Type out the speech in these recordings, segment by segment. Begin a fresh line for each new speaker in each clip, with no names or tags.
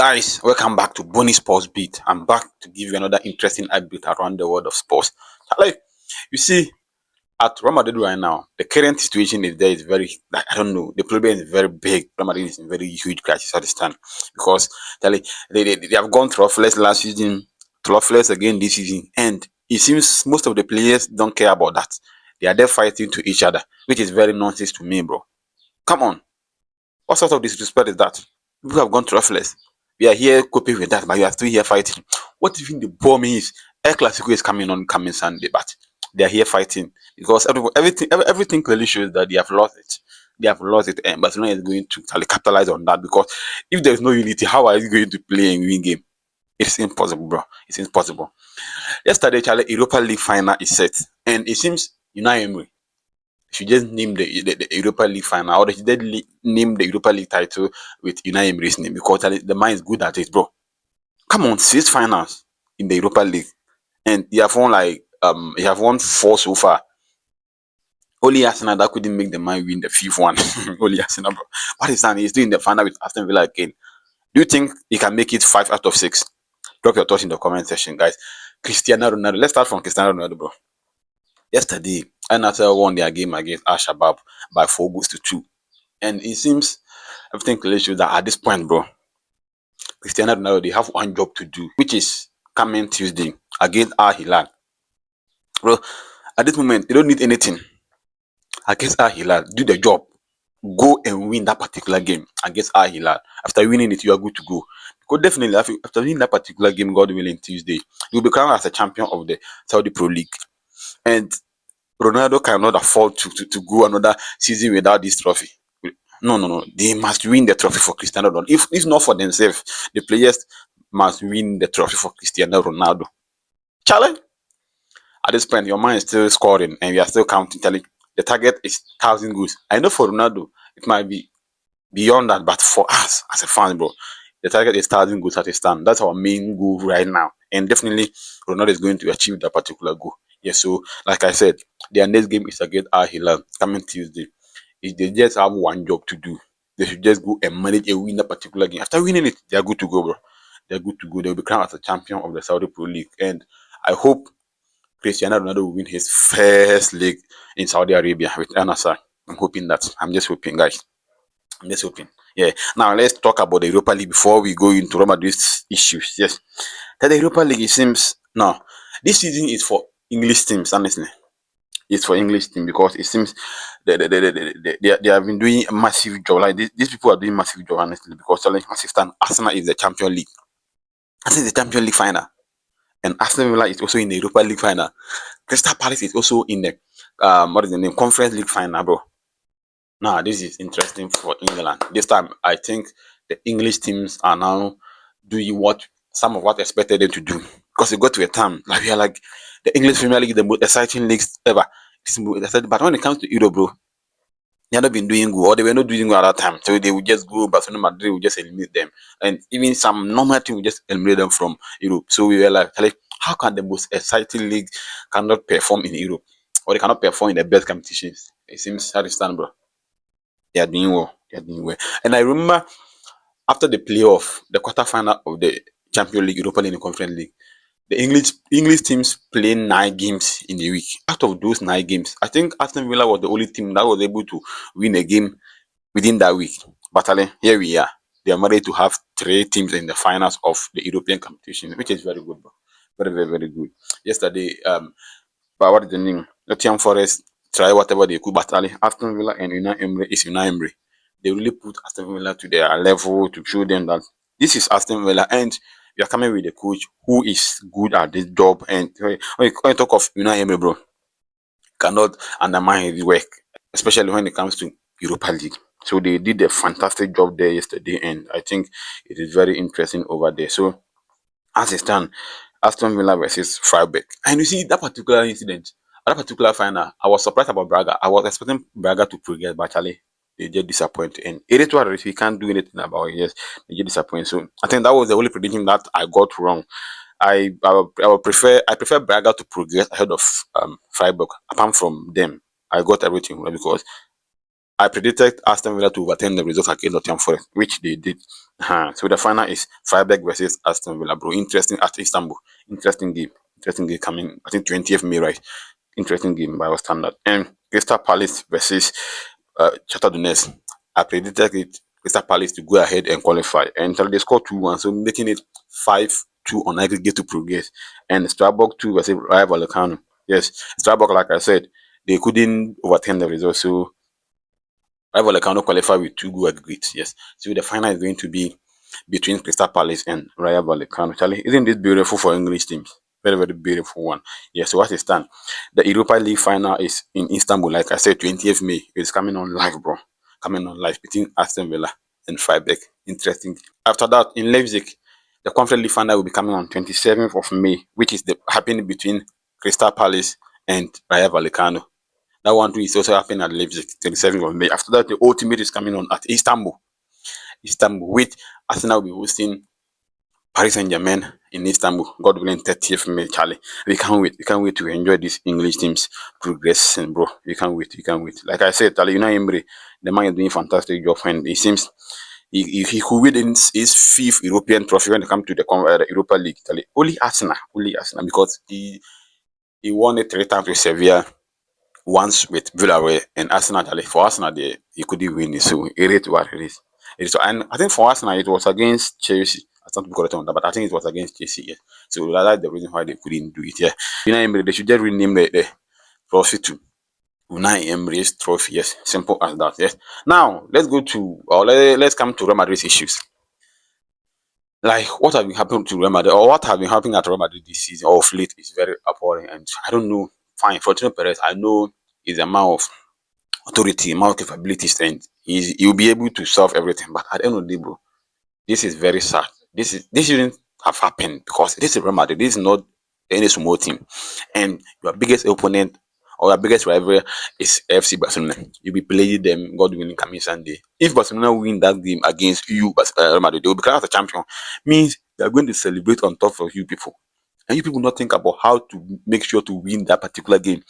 Guys, welcome back to Bonnie Sports Beat. I'm back to give you another interesting update around the world of sports. Charlie, you see, at Real Madrid right now, the current situation is there is very, like, I don't know, the problem is very big. Real Madrid is in very huge crisis at this time because Charlie, they have gone troughless last season, troughless again this season, and it seems most of the players don't care about that. They are there fighting to each other, which is very nonsense to me, bro. Come on, what sort of disrespect is that? People have gone troughless. We are here coping with that, but you are still here fighting. What even the bomb is? El Clasico is coming Sunday, but they are here fighting because everything clearly shows that they have lost it. They have lost it, and Barcelona is going to capitalize on that because if there is no unity, how are you going to play and win game? It's impossible, bro. It's impossible. Yesterday, Charlie, Europa League final is set, and it seems Unai Emery should just name the Europa League final, or they should name the Europa League title with Unai Emery's name because the man is good at it, bro. Come on, 6 finals in the Europa League, and you have won 4 so far. Only Arsenal that couldn't make the man win the fifth one. Only Arsenal, bro. What is that? He's doing the final with Aston Villa again. Do you think he can make it 5 out of 6? Drop your thoughts in the comment section, guys. Cristiano Ronaldo. Let's start from Cristiano Ronaldo, bro. Yesterday, NFL won their game against Al Shabab by 4 goals to 2. And it seems everything clearly shows that at this point, bro, Cristiano Ronaldo, they have one job to do, which is coming Tuesday against Al Hilal. Bro, at this moment, they don't need anything against Al Hilal. Do the job. Go and win that particular game against Al Hilal. After winning it, you are good to go. Because definitely, after winning that particular game, God willing, Tuesday, you'll be crowned as a champion of the Saudi Pro League. And Ronaldo cannot afford to go another season without this trophy. No. They must win the trophy for Cristiano Ronaldo. If not for themselves, the players must win the trophy for Cristiano Ronaldo. Charlie, at this point, your mind is still scoring and we are still counting. Charlie, the target is 1,000 goals. I know for Ronaldo, it might be beyond that, but for us as a fan, bro, the target is 1,000 goals at a stand. That's our main goal right now. And definitely, Ronaldo is going to achieve that particular goal. Yes, so like I said, their next game is against Al Hilal coming Tuesday. If they just have one job to do, they should just go and manage and win that particular game. After winning it, they are good to go, bro. They're good to go. They'll be crowned as a champion of the Saudi Pro League. And I hope Cristiano Ronaldo will win his first league in Saudi Arabia with Al Nassr. I'm hoping that. I'm just hoping, guys. I'm just hoping. Yeah. Now let's talk about the Europa League before we go into Real Madrid's issues. Yes. That the Europa League, it seems now this season is for English teams, honestly. It's for English team because it seems they have been doing a massive job. Like these people are doing massive job, honestly, because massive stand Arsenal is the Champion League. Arsenal is the Champion League final. And Aston Villa is also in the Europa League final. Crystal Palace is also in the what is the name? Conference League final, bro. Now this is interesting for England. This time I think the English teams are now doing what expected them to do. Because it got to a time like we are like the English Premier League is the most exciting leagues ever. It's the most exciting, but when it comes to Europe, bro, they have not been doing good, or they were not doing good at that time. So they would just go, Barcelona, Madrid would just eliminate them, and even some normal team would just eliminate them from Europe. So we were like, how can the most exciting league cannot perform in Europe, or they cannot perform in the best competitions? It seems hard to stand, bro. They are doing well. They are doing well. And I remember after the playoff, the quarterfinal of the Champions League, Europa League, and Conference League, the English teams play 9 games in a week. Out of those 9 games, I think Aston Villa was the only team that was able to win a game within that week. But here we are. They are ready to have 3 teams in the finals of the European competition, which is very good, bro. Very, very, very good. Yesterday, but what is the name? Nottingham Forest try whatever they could, but Aston Villa and Unai Emery is Unai Emery. They really put Aston Villa to their level to show them that this is Aston Villa and you are coming with a coach who is good at this job. And when you talk of Unai Emery, bro, cannot undermine his work, especially when it comes to Europa League. So they did a fantastic job there yesterday, and I think it is very interesting over there. So as it stands, Aston Villa versus Freiburg. And you see that particular incident, that particular final, I was surprised about Braga. I was expecting Braga to progress, but actually they get disappointed. And it is what it is. We can't do anything about it. Yes, they get disappointed. So I think that was the only prediction that I got wrong. I prefer Braga to progress ahead of Freiburg. Apart from them, I got everything wrong because I predicted Aston Villa to overturn the results against Nottingham Forest, which they did. So the final is Freiburg versus Aston Villa, bro. Interesting at Istanbul. Interesting game. Interesting game coming. I think 20th May, right? Interesting game by our standard. And Crystal Palace versus Shakhtar Donetsk. I predicted it Crystal Palace to go ahead and qualify, and they scored 2-1, so making it 5-2 on aggregate to progress. And Strasbourg 2 versus Rayo Vallecano. Yes, Strasbourg, like I said, they couldn't overturn the result, so Rayo Vallecano qualified with 2 goal aggregates. Yes, so the final is going to be between Crystal Palace and Rayo Vallecano. Charlie, isn't this beautiful for English teams? Very, very beautiful one. Yes, so what is done? The Europa League final is in Istanbul. Like I said, 20th May. It's coming on live, bro. Coming on live between Aston Villa and Freiburg. Interesting. After that, in Leipzig, the Conference League final will be coming on 27th of May, which is the happening between Crystal Palace and Rayo Vallecano. That one too is also happening at Leipzig, 27th of May. After that, the ultimate is coming on at Istanbul. Istanbul, which Arsenal will be hosting Paris Saint-Germain in Istanbul. God willing, 30th May, Charlie. We can't wait. We can't wait to enjoy this English team's progressing, bro. We can't wait. We can't wait. Like I said, Charlie, Emery, the man is doing a fantastic job, and it seems he could win his fifth European trophy when it comes to the Europa League. Charlie. Only Arsenal, because he won it 3 times with Sevilla, once with Villarreal, and Arsenal. Charlie, for Arsenal, he couldn't win it, so it is what it is. And I think for Arsenal, it was against Chelsea. I don't be correct on that, but I think it was against Chelsea. Yeah. So that's the reason why they couldn't do it. Yeah. Emery, they should just rename the trophy to Unai Emery's trophy. Yes. Simple as that. Yes. Now let's go to let's come to Real Madrid's issues. Like what have been happening to Real Madrid, or what have been happening at Real Madrid this season or of late is very appalling, and I don't know. Fine, Fortune Perez, I know he's a man of authority, man of capabilities, and he'll be able to solve everything. But at the end of the day, bro, this is very sad. This shouldn't have happened, because this is Real Madrid. This is not any small team, and your biggest opponent or your biggest rival is FC Barcelona. You'll be playing them, God willing, coming Sunday. If Barcelona win that game against you, Real Madrid, they will become the champion. Means they are going to celebrate on top of you people, and you people not think about how to make sure to win that particular game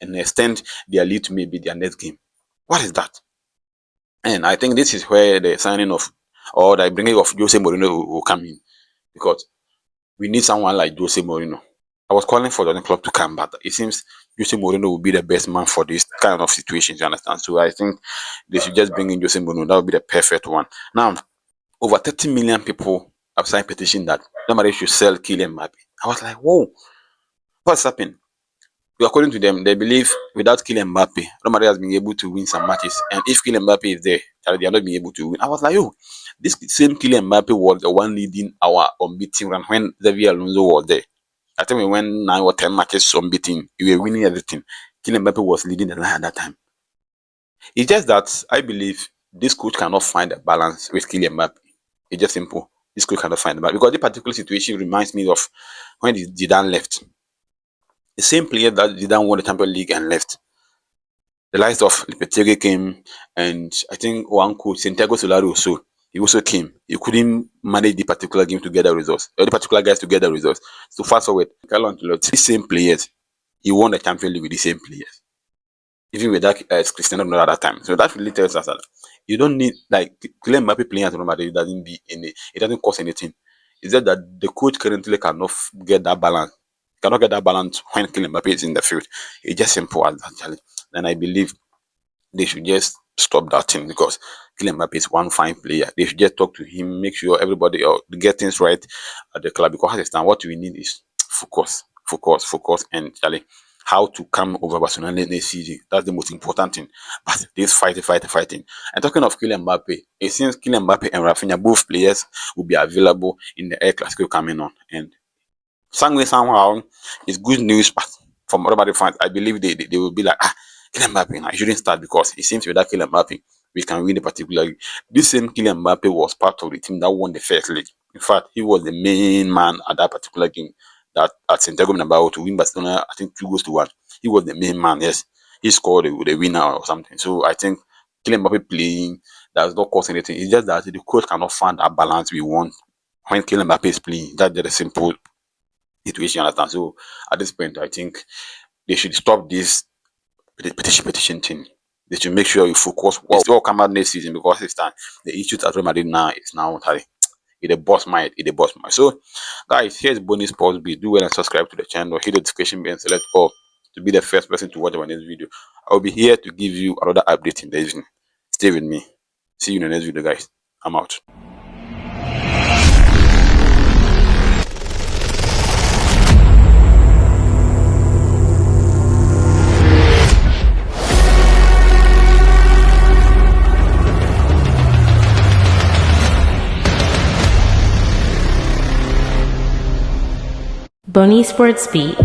and extend their lead to maybe their next game. What is that? And I think this is where the signing of or the bringing of Jose Mourinho will come in, because we need someone like Jose Mourinho. I was calling for the club to come, but it seems Jose Mourinho will be the best man for this kind of situations. You understand? So I think they should just bring in Jose Mourinho. That would be the perfect one. Now, over 30 million people have signed petition that somebody should sell Kylian Mbappe. I was like, whoa, what's happening? According to them, they believe without Kylian Mbappe, Real Madrid has been able to win some matches. And if Kylian Mbappe is there, they are not being able to win. I was like, yo, this same Kylian Mbappe was the one leading our unbeaten run when Xavi Alonso was there. I think we went 9 or 10 matches unbeaten. We were winning everything. Kylian Mbappe was leading the line at that time. It's just that I believe this coach cannot find a balance with Kylian Mbappe. It's just simple. This coach cannot find a balance. Because this particular situation reminds me of when Zidane left. The same player that Zidane won the Champions League and left. The likes of Lopetegui came, and I think one coach, Santiago Solari also, he also came. He couldn't manage the particular game to get the results, or the particular guys to get the results. So fast forward, Carlo Ancelotti, the same players, he won the Champions League with the same players, even with that Cristiano Ronaldo at that time. So that really tells us that you don't need like Kylian Mbappe playing at Real Madrid. It doesn't be any, it doesn't cost anything. It's just that the coach currently cannot get that balance. Cannot get that balance when Kylian Mbappe is in the field. It's just simple as that, actually. And I believe they should just stop that thing, because Kylian Mbappe is one fine player. They should just talk to him, make sure everybody get things right at the club. Because as time, what we need is focus, and Charlie, how to come over Barcelona next season. That's the most important thing. But this fighting. And talking of Kylian Mbappe, it seems Kylian Mbappe and Rafinha, both players, will be available in the Air Clasico coming on. And somehow, it's good news, but from everybody fans, I believe they will be like, Kylian Mbappe, I shouldn't start, because it seems without Kylian Mbappe, we can win the particular league. This same Kylian Mbappe was part of the team that won the first league. In fact, he was the main man at that particular game that at Santiago Bernabeu to win Barcelona, I think 2-1. He was the main man, yes. He scored the winner or something. So I think Kylian Mbappe playing does not cost anything. It's just that the coach cannot find that balance we want when Kylian Mbappe is playing. That's just a simple situation, you understand? So at this point, I think they should stop this petition thing. They should make sure you focus well. It's all come out next season because it's time. The issues at Real Madrid now is now it's a boss mind. It's a boss mind. So, guys, here's bonus sports beat. Do well and subscribe to the channel. Hit the notification bell and select all to be the first person to watch our next video. I'll be here to give you another update in the evening. Stay with me. See you in the next video, guys. I'm out.
Bonnie Sports Beat.